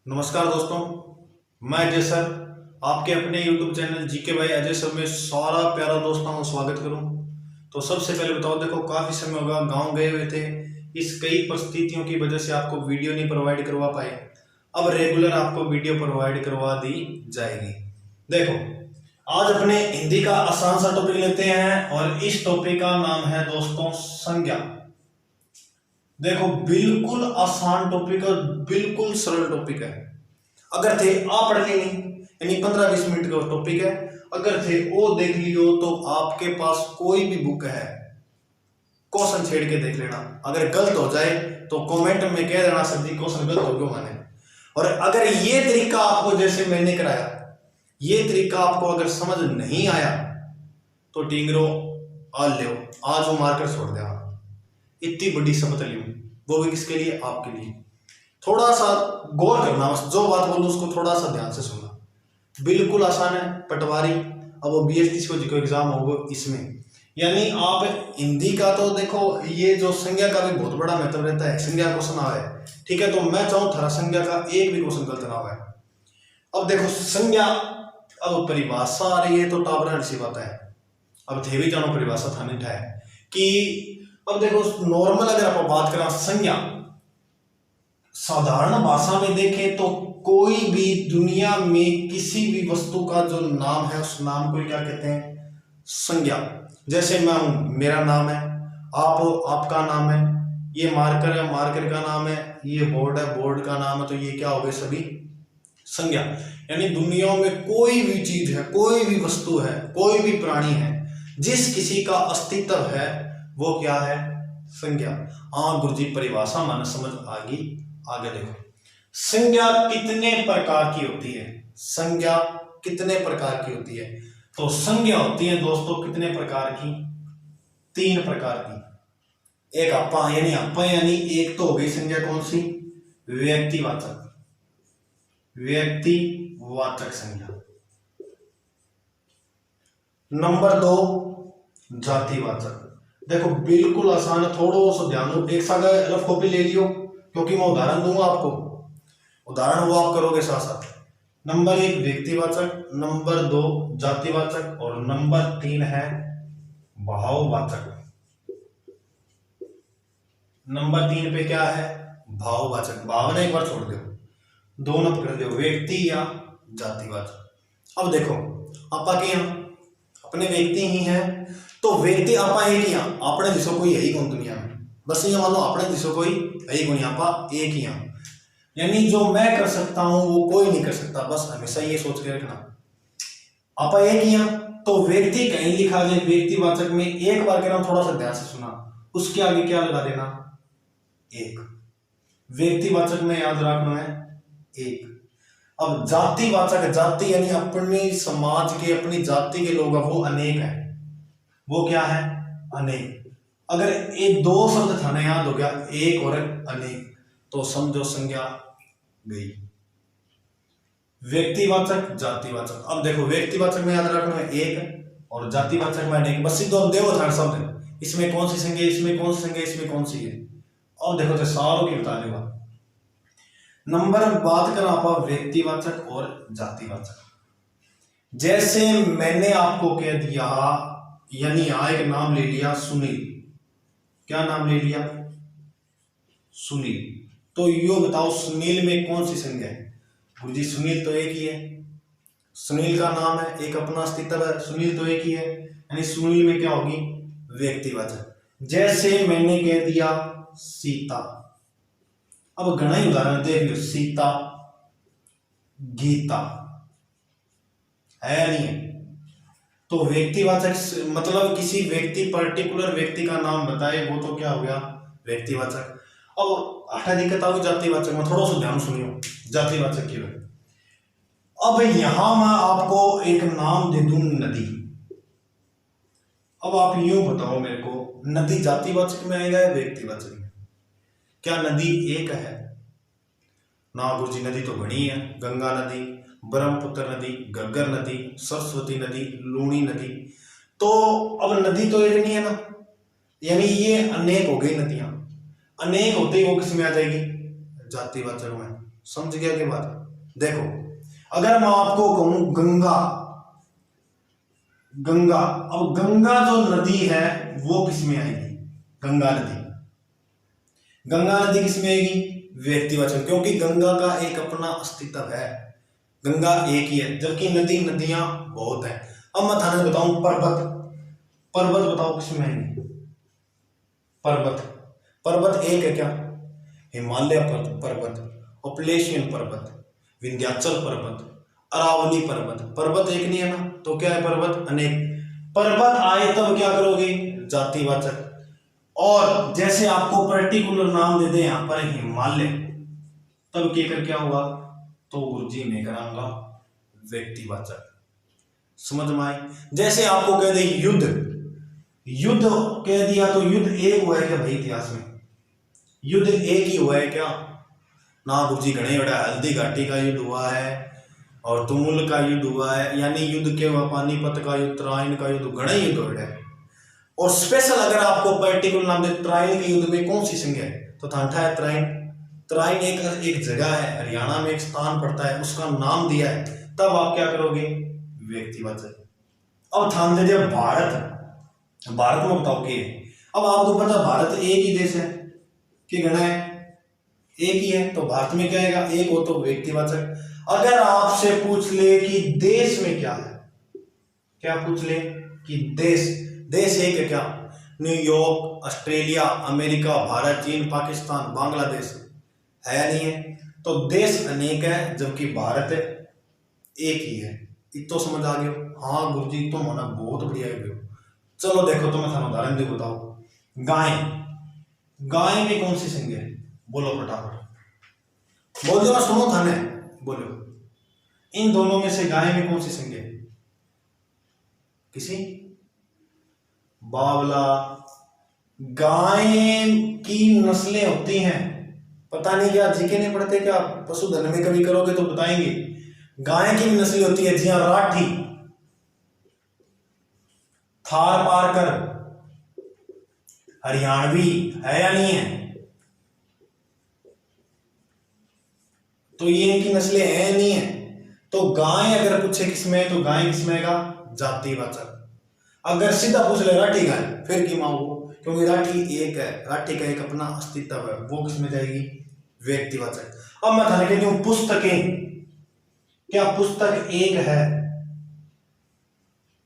नमस्कार दोस्तों, मैं अजय सर आपके अपने YouTube चैनल जीके भाई अजय सर में सारा प्यारा दोस्तों का स्वागत करूं। तो सबसे पहले बताओ, देखो काफ़ी समय होगा गांव गए हुए थे, इस कई परिस्थितियों की वजह से आपको वीडियो नहीं प्रोवाइड करवा पाए। अब रेगुलर आपको वीडियो प्रोवाइड करवा दी जाएगी। देखो आज अपने हिंदी का आसान सा टॉपिक लेते हैं और इस टॉपिक का नाम है दोस्तों संज्ञा। देखो बिल्कुल आसान टॉपिक और बिल्कुल सरल टॉपिक है। अगर थे आप पढ़ लेनी, यानी 15-20 मिनट का टॉपिक है। अगर थे वो देख लियो तो आपके पास कोई भी बुक है, क्वेश्चन छेड़ के देख लेना। अगर गलत हो जाए तो कमेंट में कह देना सर जी क्वेश्चन गलत हो गया मैंने। और अगर ये तरीका आपको जैसे मैंने कराया, ये तरीका आपको अगर समझ नहीं आया तो टिंगरो आ लो, आज वो मारकर छोड़ देगा। इतनी बड़ी समझ ली, वो भी किसके लिए? आपके लिए। थोड़ा सा गौर करना, बस जो बात बोलूं उसको थोड़ा सा ध्यान से सुनना। बिल्कुल आसान है। पटवारी अब वो BST को एग्जाम होगा इसमें, यानी आप हिंदी का तो देखो ये जो संज्ञा का भी बहुत बड़ा महत्व रहता है। संज्ञा क्वेश्चन आ है, ठीक है, तो मैं चाहूँ थारा संज्ञा का एक भी क्वेश्चन गलत ना हो। अब देखो संज्ञा, अब परिभाषा आ रही है तो टाबरा सी बात है। अब थे भी जानो परिभाषा था नहीं है कि अब देखो नॉर्मल अगर आप बात करें संज्ञा, साधारण भाषा में देखें तो कोई भी दुनिया में किसी भी वस्तु का जो नाम है उस नाम को क्या कहते हैं? संज्ञा। जैसे मैं हूं, मेरा नाम है, आप हो, आपका नाम है, ये मार्कर है, मार्कर का नाम है, ये बोर्ड है, बोर्ड का नाम है, तो ये क्या हो गए? सभी संज्ञा। यानी दुनिया में कोई भी चीज है, कोई भी वस्तु है, कोई भी प्राणी है, जिस किसी का अस्तित्व है वो क्या है? संज्ञा। हाँ गुरुजी परिभाषा माना समझ आ गई। आगे देखो संज्ञा कितने प्रकार की होती है? संज्ञा कितने प्रकार की होती है? तो संज्ञा होती है दोस्तों कितने प्रकार की? 3 प्रकार की। एक आपा यानी एक तो हो गई संज्ञा कौन सी? व्यक्तिवाचक, व्यक्तिवाचक संज्ञा। नंबर 2 जातिवाचक। देखो बिल्कुल आसान है, थोड़ा सा ध्यान दो। एक साथ रफ कॉपी ले लियो क्योंकि मैं उदाहरण दूंगा आपको, उदाहरण वो आप करोगे साथ साथ। नंबर 1 व्यक्तिवाचक, नंबर 2 जातिवाचक और नंबर 3 है भाववाचक। नंबर 3 पे क्या है? भाववाचक। भावना एक बार छोड़ दो, दोनों पकड़ दो, व्यक्ति या जातिवाचक। अब देखो आपा के यहाँ अपने व्यक्ति ही है तो व्यक्ति आपा एक ही, अपने दिशो कोई है ही कौन दुनिया में? बस ये मान लो अपने दिशो कोई है ही कौन, आपा एक ही। यानी जो मैं कर सकता हूं वो कोई नहीं कर सकता, बस हमेशा ये सोच के रखना। आपा एक ही तो व्यक्ति कहीं लिखा जाए व्यक्तिवाचक में, एक बार कह रहा हूं थोड़ा सा ध्यान से सुना, उसके आगे क्या लगा देना? एक। व्यक्तिवाचक में याद रखना है एक। अब जातिवाचक, जाति यानी अपनी समाज के, अपनी जाति के लोग, वो अनेक है। वो क्या है? अनेक। अगर ये 2 शब्द था ना, याद हो गया, एक और अनेक, तो समझो संज्ञा गई। व्यक्तिवाचक, जातिवाचक। अब देखो व्यक्तिवाचक में याद रखना है एक और जातिवाचक में अनेक। बस दो देखो था शब्द, इसमें कौन सी संज्ञा, इसमें कौन सी संज्ञा, इसमें कौन सी है। अब देखो तो सारों की बता देगा। नंबर बात करें आप व्यक्तिवाचक और जातिवाचक। जैसे मैंने आपको कह दिया, यानी यहां एक नाम ले लिया सुनील। क्या नाम ले लिया? सुनील। तो यो बताओ सुनील में कौन सी संज्ञा है? गुरुजी सुनील तो एक ही है, सुनील का नाम है, एक अपना अस्तित्व है, सुनील तो एक ही है, यानी सुनील में क्या होगी? व्यक्तिवाचक। जैसे मैंने कह दिया सीता। अब घना ही उदाहरण देख लो, सीता, गीता, है या नहीं है? तो व्यक्तिवाचक मतलब किसी व्यक्ति, पर्टिकुलर व्यक्ति का नाम बताए, वो तो क्या हो गया? व्यक्तिवाचक। अब हटा दिक्कत आओ जातिवाचक में, थोड़ा सा ध्यान सुनियो जातिवाचक की। अब यहां मैं आपको एक नाम दे दूं नदी। अब आप यूं बताओ मेरे को, नदी जातिवाचक में आएगा या व्यक्तिवाचक में? क्या नदी एक है? ना गुरुजी नदी तो बड़ी है, गंगा नदी, ब्रह्मपुत्र नदी, घग्गर नदी, सरस्वती नदी, लूणी नदी। तो अब नदी तो एक नहीं है ना, यानी ये अनेक हो गई नदियां। अनेक होते ही वो किस में आ जाएगी? जातिवाचक में। समझ गया के बात? देखो, अगर मैं आपको कहूं गंगा, गंगा, अब गंगा जो नदी है वो किस में आएगी? गंगा नदी, गंगा नदी किस में आएगी? व्यक्तिवाचक, क्योंकि गंगा का एक अपना अस्तित्व है, गंगा एक ही है, जबकि नदी नदियां बहुत हैं। अब मैं थाने बताऊं पर्वत, पर्वत बताओ किस में आएंगे? पर्वत, पर्वत एक है क्या? हिमालय पर्वत, अपलेशियन पर्वत, विंध्याचल पर्वत, अरावली पर्वत, पर्वत एक नहीं है ना, तो क्या है पर्वत? अनेक। पर्वत आए तब क्या करोगे? जातिवाचक। और जैसे आपको पर्टिकुलर नाम दे दे यहां पर हिमालय, तब कहकर क्या होगा? तो गुरुजी मैं कराऊंगा व्यक्तिवाचक। समझ में आई? जैसे आपको कह दे युद्ध, युद्ध कह दिया तो युद्ध एक हुआ है क्या भाई? इतिहास में युद्ध एक ही हुआ है क्या? ना गुरुजी, घने बड़ा हल्दी घाटी का युद्ध हुआ है और तुमुल का युद्ध हुआ है, यानी युद्ध के हुआ, पानीपत का युद्ध, तराइन का युद्ध, घना युद्ध हो रहा है। और स्पेशल अगर आपको पर्टिकुलर नाम दे, तराइन के युद्ध में कौन सी संज्ञा है? तो थांठा है तराइन। तराइन एक जगह है, हरियाणा में एक स्थान पड़ता है, उसका नाम दिया है, तब आप क्या करोगे? व्यक्तिवाचक। अब ध्यान दे दिया भारत, भारत में बताओ कि अब आपको पता भारत एक ही देश है कि घना है? एक ही है, तो भारत में क्या आएगा? एक हो तो व्यक्तिवाचक। अगर आपसे पूछ ले कि देश में क्या है, क्या पूछ ले कि देश, देश एक है क्या? न्यूयॉर्क, ऑस्ट्रेलिया, अमेरिका, भारत, चीन, पाकिस्तान, बांग्लादेश है या नहीं है? तो देश अनेक है, जबकि भारत एक ही है। इतो समझ आ गया? हाँ गुरुजी तुम होना बहुत बढ़िया है। चलो देखो, तो मैं थाना उदाहरण दे बताओ। गाय, गाय में कौन सी संज्ञा है? बोलो फटाफट, बोलो ना, सुनो थाने, बोलो इन दोनों में से गाय में कौन सी संज्ञा है? किसी? बावला। गाय की नस्लें होती हैं, पता नहीं क्या जीके नहीं पढ़ते क्या? पशुधन में कभी करोगे तो बताएंगे। गाय की भी नस्लें होती है जी हाँ, राठी, थार पारकर, हरियाणवी है या नहीं है? तो ये इनकी नस्लें हैं नहीं है? तो गाय अगर पूछे किसमें, तो गाय किसमें आएगा? जातिवाचक। अगर सीधा पूछ ले राठी गाय, फिर की मांगो, क्योंकि राठी एक है, राठी का एक अपना अस्तित्व है, वो किसमें जाएगी? व्यक्तिवाचक। अब मैं थाने कहती हूं पुस्तकें, क्या पुस्तक एक है?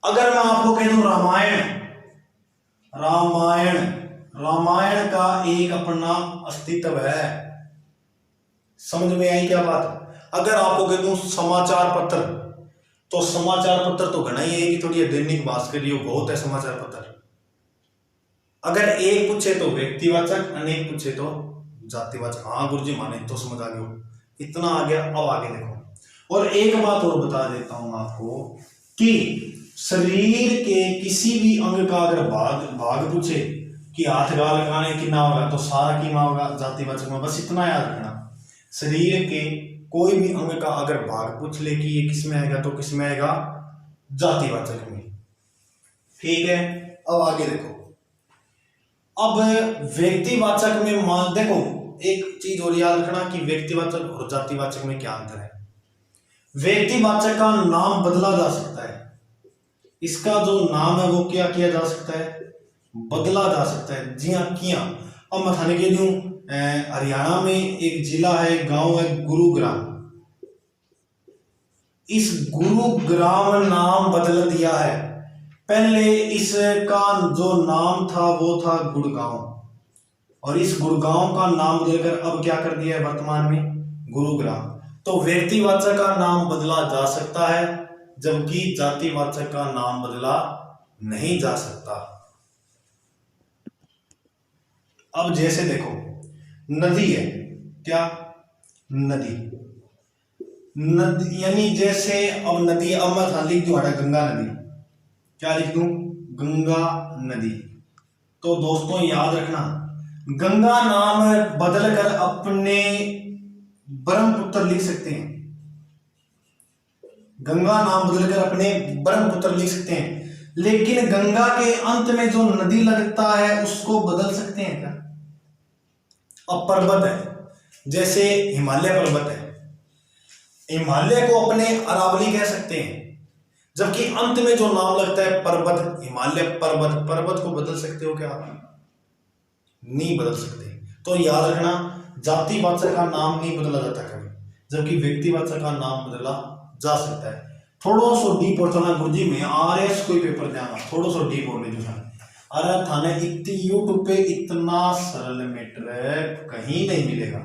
अगर मैं आपको कह दूं रामायण, रामायण, रामायण का एक अपना अस्तित्व है। समझ में आई क्या बात? अगर आपको कह दूं समाचार पत्र, तो समाचार पत्र तो घना ही है कि थोड़ी दैनिक भास्कर, ये बहुत है समाचार पत्र। अगर एक पूछे तो व्यक्तिवाचक, अनेक पूछे तो जातिवाचक। हाँ गुरुजी माने तो समझ आ गया, इतना आ गया। अब आगे देखो, और एक बात और बता देता हूं आपको कि शरीर के किसी भी अंग का अगर भाग पूछे कि हाथ गाल लगाने की ना होगा, तो सारा की ना होगा जातिवाचक में। बस इतना याद रखना, शरीर के कोई भी अंग का अगर भाग पूछ ले कि ये किसमें आएगा, तो किसमें आएगा? जातिवाचक में। ठीक है, अब आगे देखो। अब व्यक्तिवाचक में मान देखो, एक चीज और याद रखना कि व्यक्तिवाचक और जातिवाचक में क्या अंतर है। व्यक्तिवाचक का नाम बदला जा सकता है, इसका जो नाम है वो क्या किया जा सकता है? बदला जा सकता है। जी हाँ, किया। अब मैं थाने कह दूं हरियाणा में एक जिला है, गांव है गुरुग्राम, इस गुरुग्राम नाम बदल दिया है। पहले इसका जो नाम था वो था गुड़गांव, और इस गुड़गांव का नाम बदलकर अब क्या कर दिया है वर्तमान में? गुरुग्राम। तो व्यक्तिवाचक का नाम बदला जा सकता है, जबकि जातिवाचक का नाम बदला नहीं जा सकता। अब जैसे देखो, नदी है, क्या? नदी, नदी यानी जैसे अब नदी, अब मैं लिख दूं गंगा नदी, क्या लिख दूं? गंगा नदी। तो दोस्तों याद रखना, गंगा नाम बदलकर अपने ब्रह्मपुत्र लिख सकते हैं, गंगा नाम बदलकर अपने ब्रह्मपुत्र लिख सकते हैं, लेकिन गंगा के अंत में जो नदी लगता है उसको बदल सकते हैं क्या? अब पर्वत है, जैसे हिमालय पर्वत है, हिमालय को अपने अरावली कह सकते हैं, जबकि अंत में जो नाम लगता है पर्वत, हिमालय पर्वत, पर्वत को बदल सकते हो क्या आप? नहीं बदल सकते। तो याद रखना, जातिवाचक का नाम नहीं बदला जाता कभी, जबकि व्यक्तिवाचक का नाम बदला जा सकता है। थोड़ा सा डीप और चलना गुरुजी में आरएस कोई पेपर देना, थोड़ा सा डीप और नहीं जाना। अरे थाने इतनी यूट्यूब पे इतना सरल मैटर कहीं नहीं मिलेगा।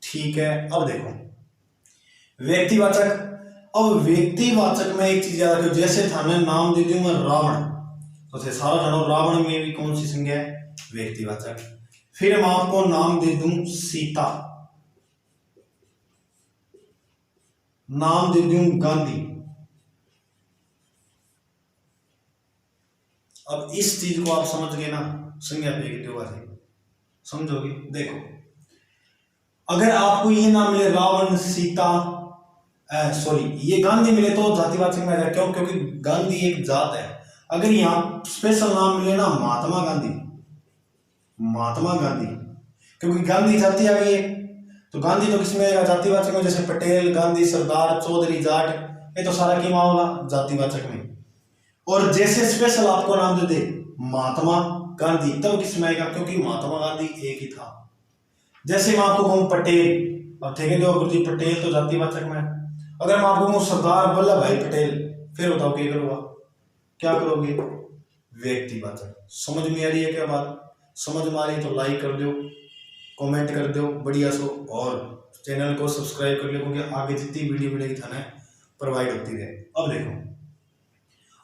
ठीक है, अब देखो व्यक्तिवाचक। अब व्यक्तिवाचक में एक चीज याद रखो, जैसे थाने नाम दे दूं मैं रावण, तो सारा जानो रावण में भी कौन सी संज्ञा है? व्यक्तिवाचक। फिर मैं आपको नाम दे दूं सीता, नाम दे दूं गांधी। अब इस चीज को आप समझ गए ना, संज्ञा पे समझोगे। देखो अगर आपको ये नाम मिले रावण, सीता, सॉरी ये गांधी मिले तो जातिवाचक में आ जाए। क्यों? क्योंकि गांधी एक जात है। अगर यहाँ स्पेशल नाम मिले ना महात्मा गांधी, महात्मा गांधी, क्योंकि गांधी जाति आ गई है, तो गांधी तो किसमें आएगा? जातिवाचक में। जैसे पटेल, गांधी, सरदार, चौधरी, जाट, ये तो सारा किमा होगा? जातिवाचक में। और जैसे स्पेशल आपको नाम दे दे महात्मा गांधी, तब किसमें आएगा? क्योंकि महात्मा गांधी एक ही था। जैसे मैं आपको कहूं पटेल, अब ठेके दो गुरुजी पटेल तो जातिवाचक में। अगर मैं आपको कहूं सरदार वल्लभ भाई पटेल, फिर बताओ क्या करोगा? क्या करोगे? व्यक्तिवाचक। समझ में आ रही है क्या बात? समझ में आ रही है तो लाइक कर दो, कमेंट कर दो बढ़िया सो, और चैनल को सब्सक्राइब कर लो, क्योंकि आगे जितनी वीडियो मिलेगी थाने प्रोवाइड होती रहे। अब देखो,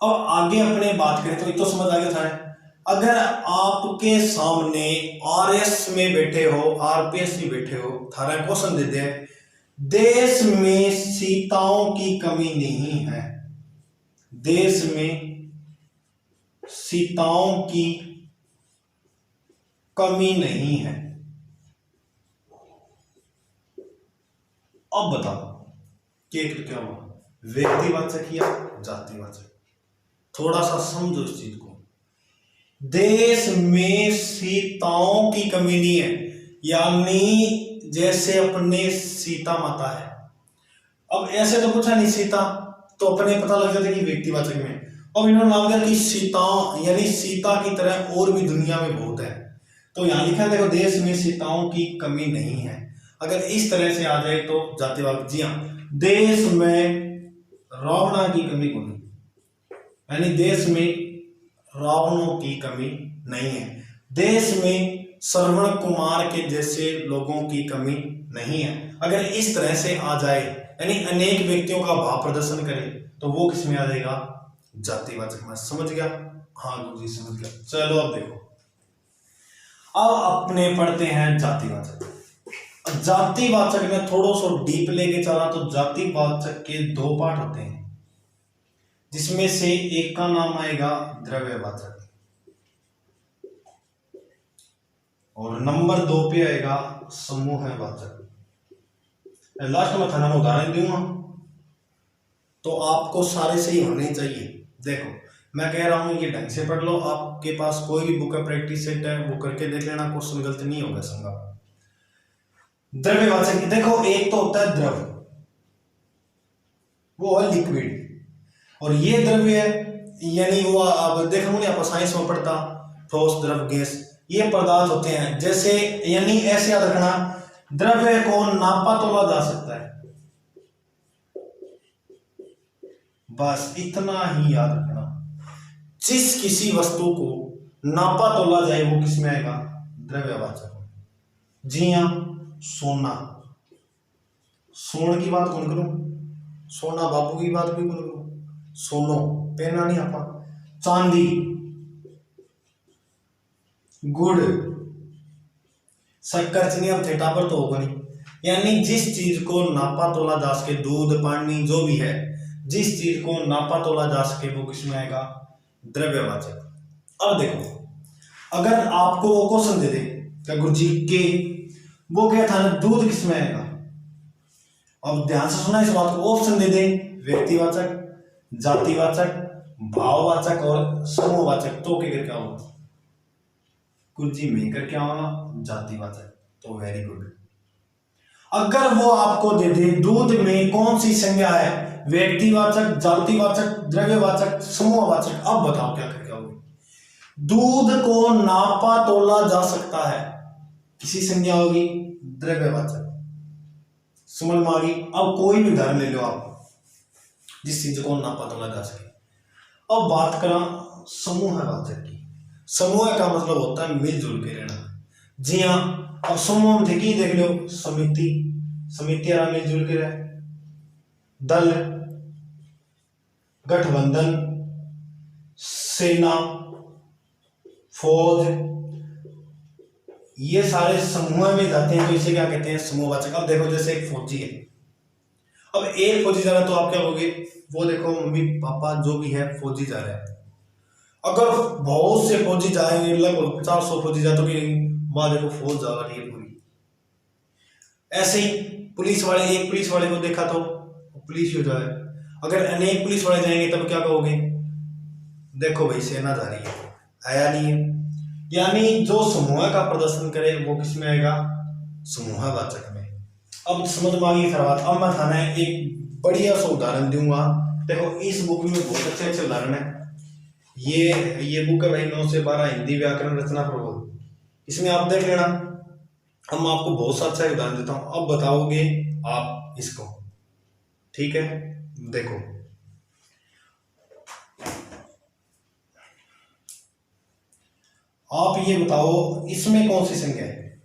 अब आगे अपने बात करें तो एक तो समझ आ गया था। अगर आपके सामने आरएस में बैठे हो, आरपीएस में बैठे हो, थारा क्वेश्चन देते हैं देश में सीताओं की कमी नहीं है, देश में सीताओं की कमी नहीं है, अब बताओ क्या हुआ? व्यक्तिवाचक या जातिवाचक? थोड़ा सा समझो इस चीज को। देश में सीताओं की कमी नहीं है, यानी जैसे अपने सीता माता है। अब ऐसे तो पूछा नहीं सीता, तो अपने पता लग जाता कि व्यक्तिवाचक में। अब इन्होंने नाम दिया कि सीता, यानी सीता की तरह और भी दुनिया में बहुत है, तो यहां लिखा है देखो देश में सीताओं की कमी नहीं है। अगर इस तरह से आ जाए तो जातिवाचक। जी हाँ, देश में रावणा की कमी को नहीं, यानी देश में रावणों की कमी नहीं है, देश में श्रवण कुमार के जैसे लोगों की कमी नहीं है। अगर इस तरह से आ जाए, यानी अनेक व्यक्तियों का भाव प्रदर्शन करे, तो वो किस में आ जाएगा? जातिवाचक में। समझ गया? हाँ गुरुजी समझ गया। चलो अब देखो, अब अपने पढ़ते हैं जातिवाचक। जातिवाचक में थोड़ा सा डीप लेके चला तो जातिवाचक के दो पार्ट होते हैं, जिसमें से एक का नाम आएगा द्रव्यवाचक और नंबर 2 पे आएगा समूहवाचक। लास्ट में थाना में उदाहरण दूंगा तो आपको सारे सही होने चाहिए। देखो मैं कह रहा हूं ये ढंग से पढ़ लो, आपके पास कोई भी बुक है, प्रैक्टिस सेट है, वो करके देख लेना, क्वेश्चन गलत नहीं होगा संगा। द्रव्यवाचक देखो, एक तो होता है द्रव, वो है लिक्विड, और ये द्रव्य है, यानी वो अब देखो नहीं आप साइंस में पढ़ता, ठोस, द्रव, गैस, ये पदार्थ होते हैं। जैसे यानी ऐसे याद रखना, द्रव्य को नापा तोला जा सकता है, बस इतना ही याद रखना। जिस किसी वस्तु को नापा तोला जाए वो किस में आएगा? द्रव्यवाचक। जी हाँ, सोना, सोने की बात कौन करूं? सोना बाबू की बात भी कौन करूं? सोनो पहना नहीं आपा। चांदी, गुड़, शक्कर, चीनी, अब थेटा पर तो होगा नहीं। यानी जिस चीज को नापा तोला जा सके, दूध, पानी, जो भी है, जिस चीज को नापा तोला जा सके वो किसमें आएगा? द्रव्यवाचक। अब देखो, अगर आपको वो क्वेश्चन दे दे क्या गुरुजी के, वो क्या था ना, दूध किसमें आएगा? अब ध्यान से सुना इस बात को, ऑप्शन दे दे, व्यक्तिवाचक, जातिवाचक, भाववाचक और समूहवाचक, तो क्या होगा? गुरुजी में करके आऊंगा जातिवाचक। तो वेरी गुड। अगर वो आपको दे दे दूध में कौन सी संज्ञा है, व्यक्तिवाचक, जातिवाचक, द्रव्यवाचक, समूहवाचक, अब बताओ क्या करके आओगे। दूध को नापा तोला जा सकता है, किसी संज्ञा होगी, द्रव्यवाचक। समझ में आ गई। अब कोई भी घर ले लो आप जिस चीज को नापा तोला जा सके। अब बात करा समूहवाचक की। समूह का मतलब होता है मिलजुल के रहना। जी हाँ, अब समूह में देखी देख लो, समिति, समिति मिलजुल के रहे, दल, गठबंधन, सेना, फौज, ये सारे समूह में जाते हैं, तो इसे क्या कहते हैं, समूहवाचक। अब देखो जैसे एक फौजी है, अब एक फौजी जा रहा है तो आप क्या कहोगे, वो देखो मम्मी पापा जो भी है फौजी जा रहा है। अगर बहुत से फौजी जाएंगे, लगभग 50-100 फौजी जाए, तो वहां देखो फौज जा रही है पूरी। ऐसे ही पुलिस वाले, एक पुलिस वाले को देखा तो पुलिस हो जाए। अगर अनेक पुलिस वाले जाएंगे तब क्या कहोगे, देखो भाई सेना जा रही है, आया नहीं है। यानी जो समूह का प्रदर्शन करे वो किस में आएगा, समूहवाचक में। अब समझ में आ गई फिर बात। अब मैं थाना एक बढ़िया सा उदाहरण दूंगा। देखो इस बुक में बहुत अच्छे अच्छे उदाहरण है। ये बुक है भाई 9 से 12 हिंदी व्याकरण रचना प्रबोध, इसमें आप देख लेना। अब मैं आपको बहुत सा अच्छा उदाहरण देता हूं, अब बताओगे आप इसको, ठीक है। देखो आप ये बताओ इसमें कौन सी संज्ञा है,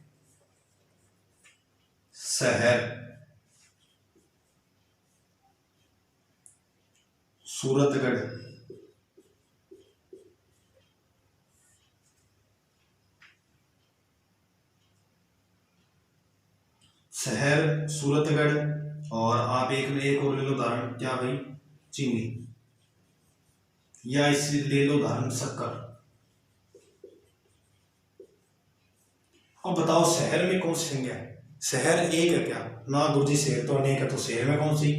शहर, सूरतगढ़, शहर, सूरतगढ़। और आप एक और ले लो उदाहरण, क्या भाई, चीनी, या इसे ले लो उदाहरण शक्कर। अब बताओ शहर में कौन सी संज्ञा है, शहर एक है क्या, ना गुरुजी शहर तो अनेक है, तो शहर में कौन सी,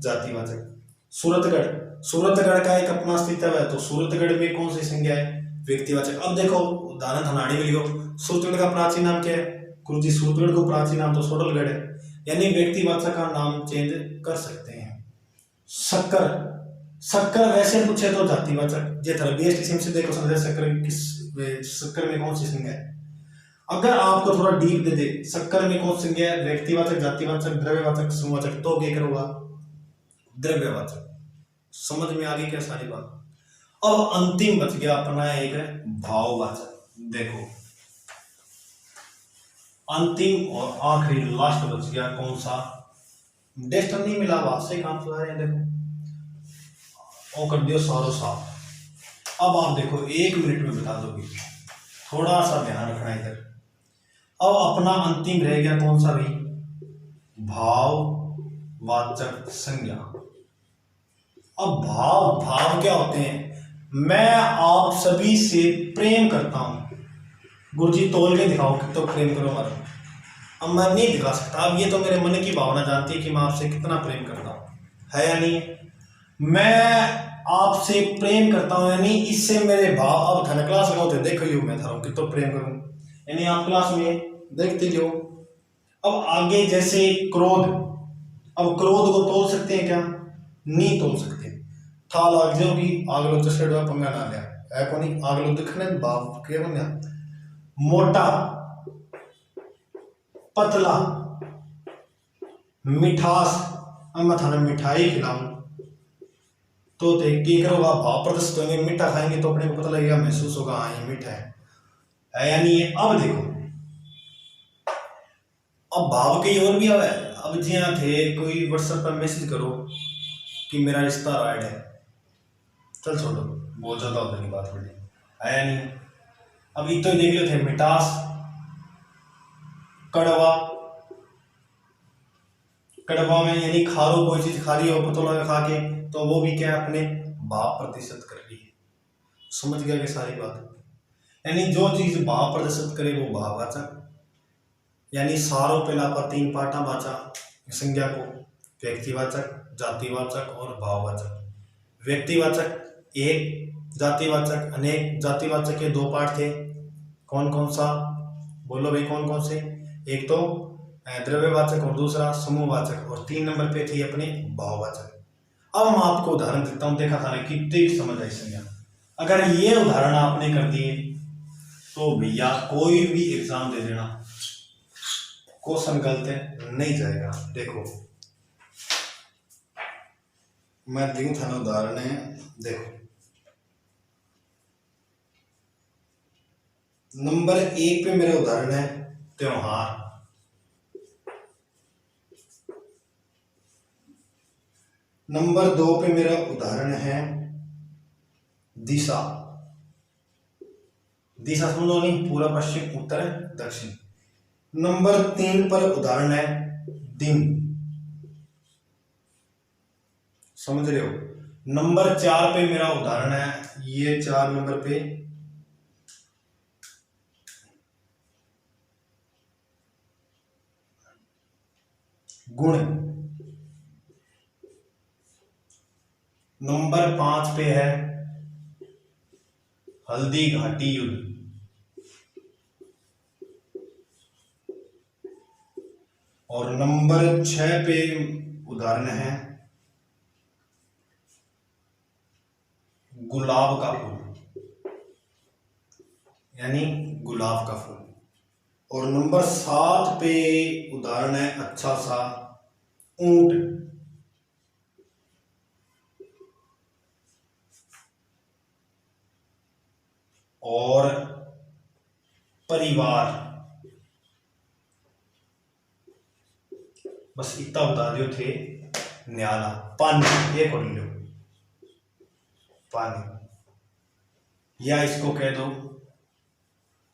जातिवाचक। सूरतगढ़, सूरतगढ़ का एक अपना अस्तित्व है, तो सूरतगढ़ में कौन सी संज्ञा है, व्यक्तिवाचक। अब देखो उदाहरण धनाड़ी में लिखो, सूरतगढ़ का प्राचीन नाम क्या है, गुरुजी सूरतगढ़ को प्राचीन नाम तो सोडलगढ़ है। यानी व्यक्तिवाचक का नाम चेंज कर सकते हैं। शक्कर, शक्कर वैसे पूछे तो जातिवाचक। जे थर्बीएस किस्म से देखो समझे शक्कर किस, शक्कर में कौन सी संज्ञा है। अगर आपको थोड़ा डीप दे दे, शक्कर में कौन सी संज्ञा है, व्यक्तिवाचक, जातिवाचक, द्रव्यवाचक, समूहवाचक, तो क्या करोगा, द्रव्यवाचक। समझ में आ गई क्या सारी बात। अब अंतिम बच गया अपना एक भाववाचक। देखो अंतिम और आखिरी लास्ट बच गया कौन सा, डेस्टर नहीं मिला, बात से काम चला रहे हैं। देखो वो कर दियो सारो साफ। अब आप देखो 1 मिनट में बता दोगे, थोड़ा सा ध्यान रखना इधर। अब अपना अंतिम रह गया कौन सा भाई, भाववाचक संज्ञा। अब भाव क्या होते हैं, मैं आप सभी से प्रेम करता हूं। गुरुजी तोल के दिखाओ कि तो प्रेम करो हमारा। अब मैं नहीं दिखा सकता, अब ये तो मेरे मन की भावना जानती है कि मैं आपसे कितना प्रेम करता हूं, है या नहीं। मैं आपसे प्रेम करता हूं, यानी इससे मेरे भाव। अब थाना क्लास में होते देखो यू मैं था कि तो प्रेम करूं, यानी आप क्लास में देखते जो। अब आगे जैसे क्रोध, अब क्रोध को तोल सकते हैं क्या, नहीं तोल सकते। था लाग जाओ कि आग लो चषे पंगा ना लिया है को नहीं, आग लो दिखने भाव के बन, मोटा, पतला, मिठास। अब मैं थाना मिठाई खिलाऊं तो देखिए करोगा, भाव प्रदर्शित होंगे। मीठा खाएंगे तो अपने को पता लगेगा, महसूस होगा हाँ ये मीठा है या नहीं है। अब देखो अब भाव के और भी है। अब जी हाँ थे कोई व्हाट्सएप पर मैसेज करो कि मेरा रिश्ता राइड है, चल छोड़ो बहुत ज्यादा होने की बात बड़ी आया नहीं। अब तो देख लो थे मिठास, कड़वा, कड़वा में यानी खारो, कोई चीज खारी हो पतोला में खा के, तो वो भी क्या अपने भाव प्रदर्शित कर रही है। समझ गया कि सारी बात, यानी जो चीज भाव प्रदर्शित करे वो भाववाचक। यानी सारों पहला पर 3 पार्टा बाचा संज्ञा को, व्यक्तिवाचक, जातिवाचक और भाववाचक। व्यक्तिवाचक 1, जातिवाचक अनेक। जातिवाचक के 2 पार्ट थे, कौन कौन सा बोलो भाई, कौन कौन से। एक तो द्रव्यवाचक और दूसरा समूहवाचक, और 3 नंबर पे थी अपनी भाववाचक। अब मैं आपको उदाहरण देता हूं, देखा था ना कितनी समझ आई संज्ञा। अगर ये उदाहरण आपने कर दिए तो भैया कोई भी एग्जाम दे देना, क्वेश्चन गलत नहीं जाएगा। देखो मैं दूं था ना उदाहरण है, देखो नंबर 1 पे मेरा उदाहरण है त्योहार, नंबर 2 पे मेरा उदाहरण है दिशा, दिशा समझो नहीं, पूरा पश्चिम उत्तर दक्षिण। नंबर 3 पर उदाहरण है दिन, समझ रहे हो। नंबर 4 पे मेरा उदाहरण है, ये 4 नंबर पे गुण। नंबर 5 पे है हल्दी घाटी युद्ध, और नंबर 6 पे उदाहरण है गुलाब का फूल, यानी गुलाब का फूल। और नंबर 7 पे उदाहरण है अच्छा सा ऊंट। और परिवार, बस इतना बता दियो थे। न्याला पानी, ये पढ़ लो पानी, या इसको कह दो,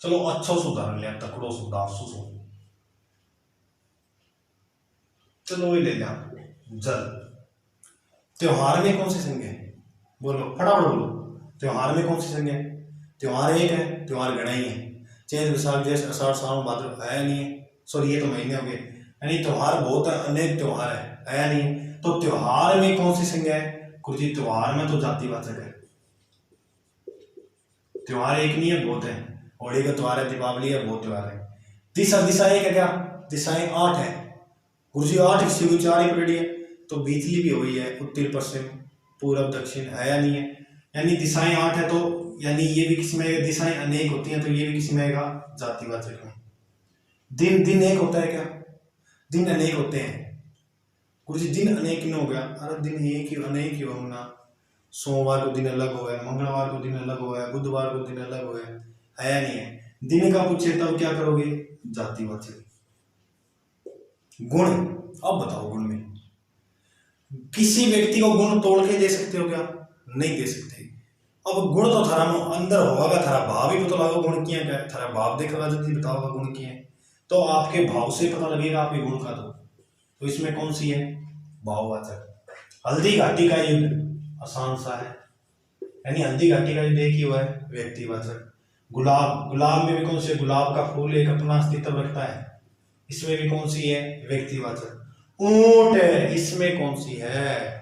चलो अच्छो से उदाहरण लिया, तकड़ो से दासू से, चलो वही ले लिया जल। त्योहार में कौन सी संज्ञा है, बोलो फटाफट बोलो। त्योहार में कौन सी संज्ञा है? त्योहार एक है, त्योहार गणा ही है। चैत वैशाख ज्येष्ठ आषाढ़ सावन भाद्र आया नहीं है, सॉरी ये तो महीने हो गए, यानी त्योहार बहुत अनेक त्योहार है, आया नहीं है। तो त्योहार में कौन सी संज्ञा है? गुरुजी त्योहार में तो जातिवाचक है, त्योहार एक नहीं है, बहुत है। होली का त्योहार है, दीपावली है, बहुत त्योहार है। दिशा, दिशा एक है क्या? दिशाएं 8 है गुरुजी, 8 किसी को 4 ही पकड़ी है, तो बीतली भी हुई है, उत्तर पश्चिम पूर्व दक्षिण, आया नहीं है। यानी दिशाएं 8 है, तो यानी ये भी किसी में, दिशाएं अनेक होती हैं तो ये भी किसी में आएगा जातिवाचक में। दिन, दिन एक होता है क्या? दिन अनेक होते हैं गुरुजी, दिन अनेक नहीं हो गया, अरे दिन एक ही अनेक ही होगा। सोमवार को दिन अलग हो है, मंगलवार को दिन अलग हो है, बुधवार को दिन अलग हो है, आया नहीं है। दिन का पूछे तब क्या करोगे? जातिवाचक। गुण, अब बताओ गुण में किसी व्यक्ति को गुण तोड़ के दे सकते हो क्या? नहीं दे सकते। अब गुण तो थारा अंदर होगा, थारा भाव ही पता लगा गुण किया क्या, थारा भाव देखा जल्दी बताओगा गुण किए, तो आपके भाव से पता लगेगा आपके गुण का। तो इसमें कौन सी है? भाववाचक। हल्दी घाटी का युद्ध आसान सा है, यानी हल्दी घाटी का युद्ध एक ही हुआ है, व्यक्तिवाचक। गुलाब, गुलाब में भी कौन सी? गुलाब का फूल एक अपना अस्तित्व रखता है, इसमें भी कौन सी है? व्यक्तिवाचक। ऊंट है, इसमें कौन सी है?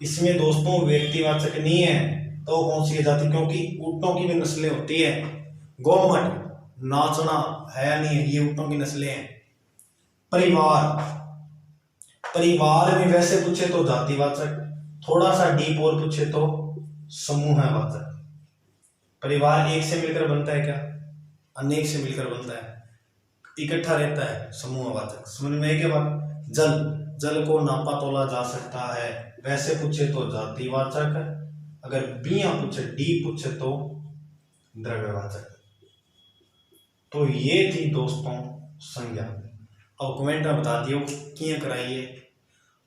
इसमें दोस्तों व्यक्तिवाचक नहीं है, तो कौन सी है? जाति, क्योंकि ऊंटों की भी नस्लें होती है। गोमट, नाचना, है नहीं है, ये ऊंटों की नस्लें हैं। परिवार, परिवार में वैसे पूछे तो जातिवाचक, थोड़ा सा डीप और पूछे तो समूहवाचक। परिवार एक से मिलकर बनता है क्या? अनेक से मिलकर बनता है, इकट्ठा रहता है, समूहवाचक। समझ में क्या बात? जल, जल को नापा तोला जा सकता है, वैसे पूछे तो जातिवाचक, अगर बिया पूछे, डी पूछे तो द्रव्यवाचक। तो ये थी दोस्तों संज्ञा। अब कमेंट में बता दियो क्या कराइए।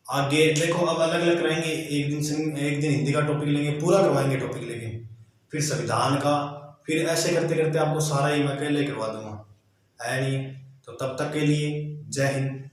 आगे देखो अब अलग अलग कराएंगे, एक दिन हिंदी का टॉपिक लेंगे, पूरा करवाएंगे टॉपिक लेके, फिर संविधान का, फिर ऐसे करते करते आपको सारा ही मैं अकेले करवा दूंगा, है नहीं? तो तब तक के लिए जय हिंद।